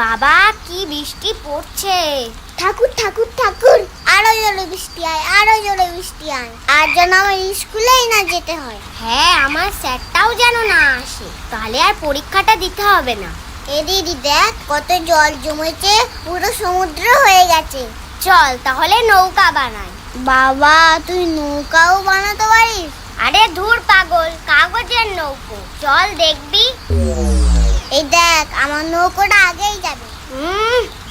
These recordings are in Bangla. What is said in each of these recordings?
বাবা কি বৃষ্টি পড়ছে। ঠাকুর ঠাকুর ঠাকুর, আরো জোরে বৃষ্টি আয়, আরো জোরে বৃষ্টি আয়, আর যেন আমার স্কুলেই না যেতে হয়। হ্যাঁ, আমার স্যারটাও যেন না আসে, তাহলে আর পরীক্ষাটা দিতে হবে না। এ দিদি দেখ কত জল জমেছে, পুরো সমুদ্র হয়ে গেছে। চল তাহলে নৌকা বানাই। বাবা তুই নৌকাও বানাতে পারিস? আরে ধুর পাগল, কাগজের নৌকো, চল দেখবি। এই দেখ আমার নৌকোটা আগেই যাবে।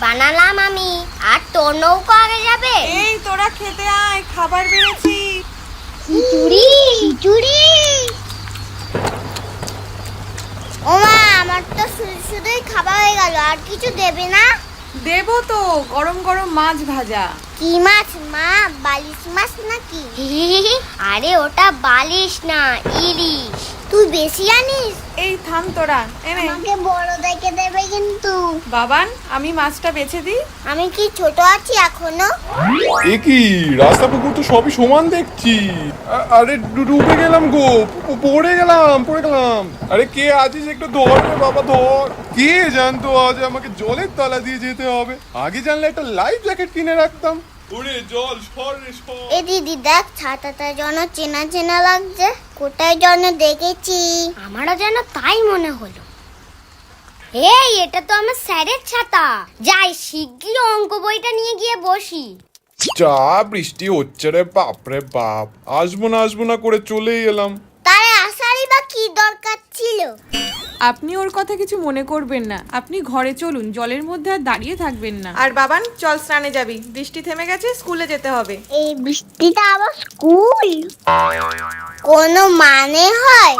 বানালাম আমি, আর তোর নৌকো আগে যাবে। এই তোরা খেতে আয়, খাবার বেড়েছি। খিচুড়ি খিচুড়ি। ওমা আমার তো শুধুই খাবার হয়ে গেল, আর কিছু দেবে না? দেবো তো, গরম গরম মাছ ভাজা। কি মাছ মা, বালিশ মাছ নাকি? আরে ওটা বালিশ না, ইলিশ। তুই বেশি জানিস। এই থাম তোরা, এনে। আমাকে বড় দেখে দেবে কিন্তু। বাবান, আমি মাছটা বেছে দিই। আমি কি ছোট আছি এখনো? এ কি, রাস্তা পুকুর তো সবই সমান দেখছি। আরে ডুবে গেলাম গো, পড়ে গেলাম। আরে কে আছিস, একটু ধর রে বাবা, ধর। কে জানতো আজ আমাকে জলের তলা দিয়ে যেতে হবে। আগে জানলে একটা লাইফ জ্যাকেট কিনে রাখতাম। ওরে জল সর রে সর। এ দিদি দেখ ছাতাটা যেন চেনা চেনা লাগছে, কোথায় যেন দেখেছি। আমারও যেন তাই মনে হলো। এই এটা তো আমার স্যারের ছাতা। যাই শিগগির অঙ্ক বইটা নিয়ে গিয়ে বসি। যা বৃষ্টি হচ্ছে রে বাপরে বাপ, আসবো না করে চলেই এলাম। তারে আসারই বা কি দরকার ছিল? আপনি ওর কথা কিছু মনে করবেন না, আপনি ঘরে চলুন, জলের মধ্যে আর দাঁড়িয়ে থাকবেন না। আর বাবান চল, স্নানে যাবি, বৃষ্টি থেমে গেছে, স্কুলে যেতে হবে। এই বৃষ্টিটা আবার স্কুল, কোনো মানে হয়?